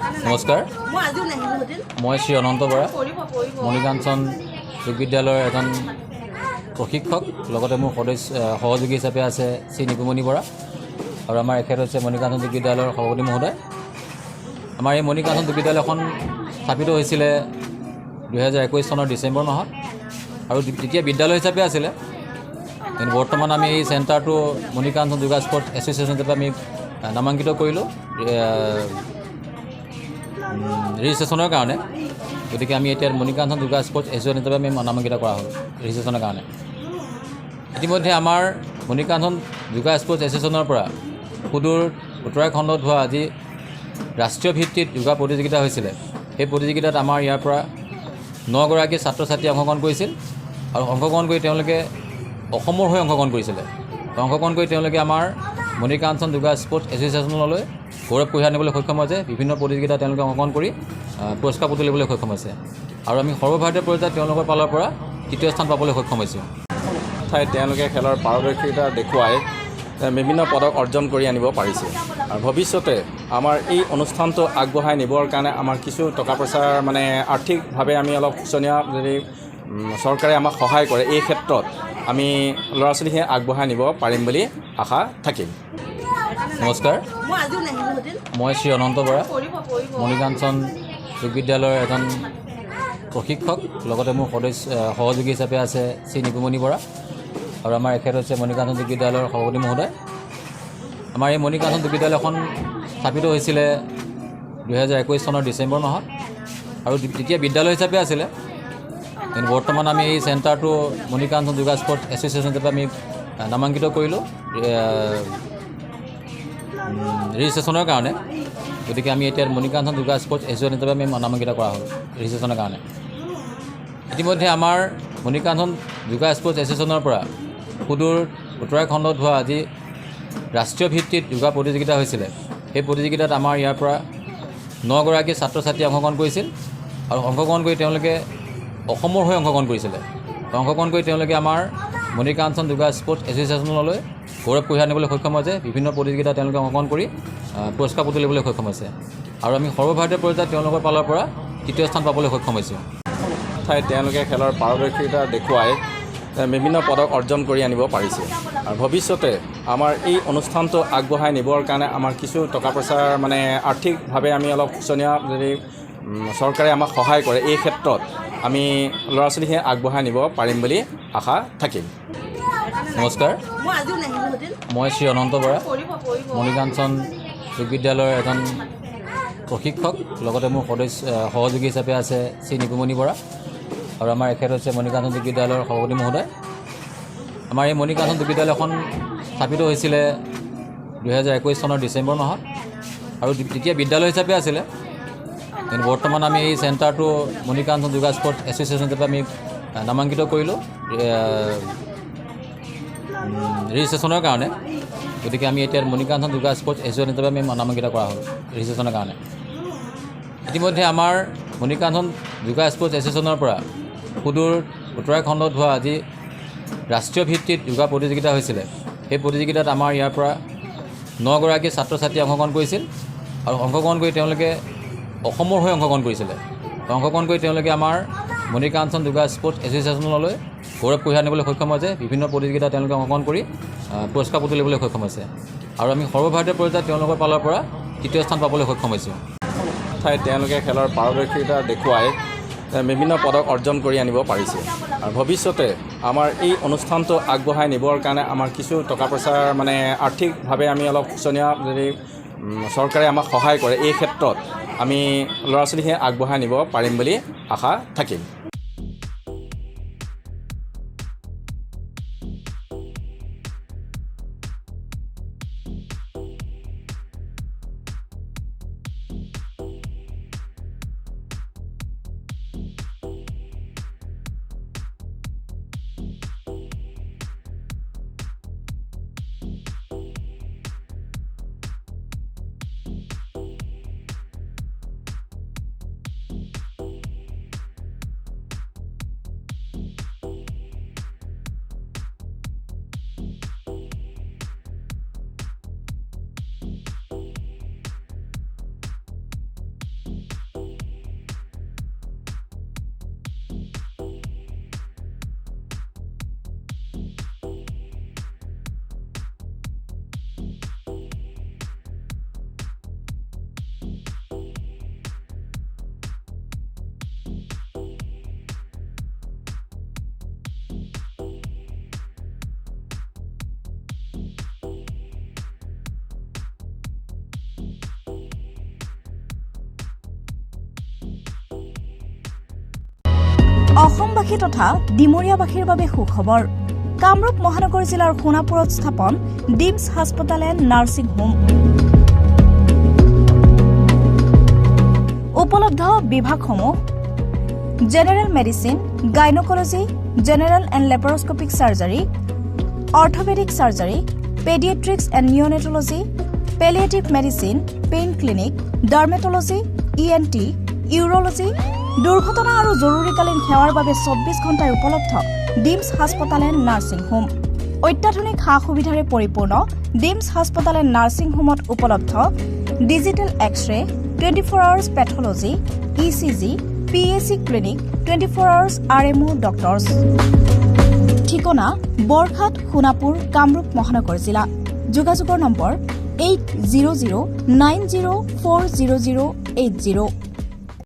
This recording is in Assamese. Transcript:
নমস্কাৰ, মই শ্ৰী অনন্ত বৰা, মণিকাঞ্চন যোগ বিদ্যালয়ৰ এজন প্ৰশিক্ষক, লগতে মোৰ সহযোগী হিচাপে আছে শ্ৰী নিপুমণি বৰা, আৰু আমাৰ এখেত হৈছে মণিকাঞ্চন যোগ বিদ্যালয়ৰ সভাপতি মহোদয়। আমাৰ এই মণিকাঞ্চন যোগ বিদ্যালয়খন স্থাপিত হৈছিলে 2021 চনৰ ডিচেম্বৰ মাহত, আৰু তেতিয়া বিদ্যালয় হিচাপে আছিলে। কিন্তু বৰ্তমান আমি এই চেণ্টাৰটো মণিকাঞ্চন যোগা স্পৰ্টছ এছ'চিয়েশ্যন হিচাপে আমি নামাংকিত কৰিলোঁ ৰেজিষ্ট্ৰেশ্যনৰ কাৰণে। গতিকে আমি এতিয়া মণিকাঞ্চন যোগা স্পৰ্টছ এছ'চিয়েশ্যন হিচাপে আমি নামাংকিত কৰা হ'ল ৰেজিষ্ট্ৰেশ্যনৰ কাৰণে। ইতিমধ্যে আমাৰ মণিকাঞ্চন যোগা স্পৰ্টছ এছ'চিয়েশ্যনৰ পৰা সুদূৰ উত্তৰাখণ্ডত হোৱা যি ৰাষ্ট্ৰীয় ভিত্তিত যোগা প্ৰতিযোগিতা হৈছিলে, সেই প্ৰতিযোগিতাত আমাৰ ইয়াৰ পৰা 9 গৰাকী ছাত্ৰ ছাত্ৰীয়ে অংশগ্ৰহণ কৰিছিল, আৰু অংশগ্ৰহণ কৰি তেওঁলোকে অসমৰ হৈ অংশগ্ৰহণ কৰিছিলে। অংশগ্ৰহণ কৰি তেওঁলোকে আমাৰ মণিকাঞ্চন যোগা স্পৰ্টছ এছ'চিয়েশ্যনলৈ গৌৰৱ কঢ়িয়াই আনিবলৈ সক্ষম হৈছে। বিভিন্ন প্ৰতিযোগিতাত তেওঁলোকে অংশগ্ৰহণ কৰি পুৰস্কাৰ তুলিবলৈ সক্ষম হৈছে, আৰু আমি সৰ্বভাৰতীয় পৰ্যায়ত তেওঁলোকৰ ফালৰ পৰা তৃতীয় স্থান পাবলৈ সক্ষম হৈছোঁ। ঠাইত তেওঁলোকে খেলৰ পাৰদৰ্শিতা দেখুৱাই বিভিন্ন পদক অৰ্জন কৰি আনিব পাৰিছে, আৰু ভৱিষ্যতে আমাৰ এই অনুষ্ঠানটো আগবঢ়াই নিবৰ কাৰণে আমাৰ কিছু টকা পইচাৰ আৰ্থিকভাৱে আমি অলপ শোচনীয়, যদি চৰকাৰে আমাক সহায় কৰে এই ক্ষেত্ৰত আমি ল'ৰা ছোৱালীখিনি আগবঢ়াই নিব পাৰিম বুলি আশা থাকিল। নমস্কাৰ, মই শ্ৰী অনন্ত বৰা, মণিকাঞ্চন যোগ বিদ্যালয়ৰ এজন প্ৰশিক্ষক, লগতে মোৰ সহযোগী হিচাপে আছে শ্ৰী নিপুমণি বৰা, আৰু আমাৰ এখেত হৈছে মণিকাঞ্চন যোগ বিদ্যালয়ৰ সভাপতি মহোদয়। আমাৰ এই মণিকাঞ্চন যোগ বিদ্যালয়খন স্থাপিত হৈছিলে 2021 চনৰ ডিচেম্বৰ মাহত, আৰু তেতিয়া বিদ্যালয় হিচাপে আছিলে। কিন্তু বৰ্তমান আমি এই চেণ্টাৰটো মণিকাঞ্চন যোগা স্পৰ্টছ এছ'চিয়েশ্যন হিচাপে আমি নামাংকিত কৰিলোঁ ৰেজিষ্ট্ৰেশ্যনৰ কাৰণে। গতিকে আমি এতিয়া মণিকাঞ্চন যোগা স্পৰ্টছ এছ'চিয়েশ্যন হিচাপে আমি নামাংকিত কৰা হ'ল ৰেজিষ্ট্ৰেশ্যনৰ কাৰণে। ইতিমধ্যে আমাৰ মণিকাঞ্চন যোগা স্পৰ্টছ এছ'চিয়েশ্যনৰ পৰা সুদূৰ উত্তৰাখণ্ডত হোৱা যি ৰাষ্ট্ৰীয় ভিত্তিত যোগা প্ৰতিযোগিতা হৈছিলে, সেই প্ৰতিযোগিতাত আমাৰ ইয়াৰ পৰা 9 গৰাকী ছাত্ৰ ছাত্ৰীয়ে অংশগ্ৰহণ কৰিছিল, আৰু অংশগ্ৰহণ কৰি তেওঁলোকে অসমৰ হৈ অংশগ্ৰহণ কৰিছিলে। অংশগ্ৰহণ কৰি তেওঁলোকে আমাৰ মণিকাঞ্চন যোগা স্পৰ্টছ এছ'চিয়েশ্যনলৈ গৌৰৱ কঢ়িয়াই আনিবলৈ সক্ষম হৈছে। বিভিন্ন প্ৰতিযোগিতাত তেওঁলোকে অংশগ্ৰহণ কৰি পুৰস্কাৰ তুলিবলৈ সক্ষম হৈছে, আৰু আমি সৰ্বভাৰতীয় পৰ্যায়ত তেওঁলোকৰ ফালৰ পৰা তৃতীয় স্থান পাবলৈ সক্ষম হৈছোঁ। ঠাইত তেওঁলোকে খেলৰ পাৰদৰ্শিতা দেখুৱাই বিভিন্ন পদক অৰ্জন কৰি আনিব পাৰিছে, আৰু ভৱিষ্যতে আমাৰ এই অনুষ্ঠানটো আগবঢ়াই নিবৰ কাৰণে আমাৰ কিছু টকা পইচাৰ আৰ্থিকভাৱে আমি অলপ শোচনীয়, যদি চৰকাৰে আমাক সহায় কৰে এই ক্ষেত্ৰত আমি ল'ৰা ছোৱালীখিনি আগবঢ়াই নিব পাৰিম বুলি আশা থাকিল। নমস্কাৰ, মই শ্ৰী অনন্ত বৰা, মণিকাঞ্চন যোগ বিদ্যালয়ৰ এজন প্ৰশিক্ষক, লগতে মোৰ সহযোগী হিচাপে আছে শ্ৰী নিপুমণি বৰা, আৰু আমাৰ এখেত হৈছে মণিকাঞ্চন যোগ বিদ্যালয়ৰ সভাপতি মহোদয়। আমাৰ এই মণিকাঞ্চন যোগ বিদ্যালয়খন স্থাপিত হৈছিলে 2021 চনৰ ডিচেম্বৰ মাহত, আৰু তেতিয়া বিদ্যালয় হিচাপে আছিলে। কিন্তু বৰ্তমান আমি এই চেণ্টাৰটো মণিকাঞ্চন যোগা স্পৰ্টছ এছ'চিয়েশ্যন হিচাপে আমি নামাংকিত কৰিলোঁ ৰেজিষ্ট্ৰেশ্যনৰ কাৰণে। গতিকে আমি এতিয়া মণিকাঞ্চন যোগা স্পৰ্টছ এছ'চিয়েশ্যন হিচাপে আমি নামাংকিত কৰা হ'ল ৰেজিষ্ট্ৰেশ্যনৰ কাৰণে। ইতিমধ্যে আমাৰ মণিকাঞ্চন যোগা স্পৰ্টছ এছ'চিয়েশ্যনৰ পৰা সুদূৰ উত্তৰাখণ্ডত হোৱা যি ৰাষ্ট্ৰীয় ভিত্তিত যোগা প্ৰতিযোগিতা হৈছিলে, সেই প্ৰতিযোগিতাত আমাৰ ইয়াৰ পৰা 9 গৰাকী ছাত্ৰ ছাত্ৰীয়ে অংশগ্ৰহণ কৰিছিল, আৰু অংশগ্ৰহণ কৰি তেওঁলোকে অসমৰ হৈ অংশগ্ৰহণ কৰিছিলে। অংশগ্ৰহণ কৰি তেওঁলোকে আমাৰ মণিকাঞ্চন যোগা স্পৰ্টছ এছ'চিয়েশ্যনলৈ গৌৰৱ কঢ়িয়াই আনিবলৈ সক্ষম হৈছে। বিভিন্ন প্ৰতিযোগিতাত তেওঁলোকে অংশগ্ৰহণ কৰি পুৰস্কাৰ তুলিবলৈ সক্ষম হৈছে, আৰু আমি সৰ্বভাৰতীয় পৰ্যায়ত তেওঁলোকৰ ফালৰ পৰা তৃতীয় স্থান পাবলৈ সক্ষম হৈছোঁ। ঠাইত তেওঁলোকে খেলৰ পাৰদৰ্শিতা দেখুৱাই বিভিন্ন পদক অৰ্জন কৰি আনিব পাৰিছে, আৰু ভৱিষ্যতে আমাৰ এই অনুষ্ঠানটো আগবঢ়াই নিবৰ কাৰণে আমাৰ কিছু টকা পইচাৰ আৰ্থিকভাৱে আমি অলপ শোচনীয়, যদি চৰকাৰে আমাক সহায় কৰে এই ক্ষেত্ৰত আমি ল'ৰা ছোৱালীখিনি আগবঢ়াই নিব পাৰিম বুলি আশা থাকিল। অসমবাসী তথা ডিমৰীয়াবাসীৰ বাবে সুখবৰ কামৰূপ মহানগৰ জিলাৰ সোণাপুৰত স্থাপন ডিমছ হাস্পতাল এণ্ড নাৰ্ছিং হোম উপলব্ধ বিভাগসমূহ general medicine gynaecology general and laparoscopic surgery orthopaedic surgery paediatrics and neonatology palliative medicine pain clinic dermatology ENT urology দুৰ্ঘটনা আৰু জৰুৰীকালীন সেৱাৰ বাবে 24 ঘণ্টাই উপলব্ধ ডিমছ হাস্পতাল এণ্ড নাৰ্ছিং হোম অত্যাধুনিক সা সুবিধাৰে পৰিপূৰ্ণ ডিমছ হাস্পতাল এণ্ড নাৰ্ছিং হোমত উপলব্ধ digital X-ray 24 hours pathology ECG PAC clinic 24 hours RMO doctors ঠিকনা বৰঘাট সোণাপুৰ কামৰূপ মহানগৰ জিলা যোগাযোগৰ নম্বৰ 8009040080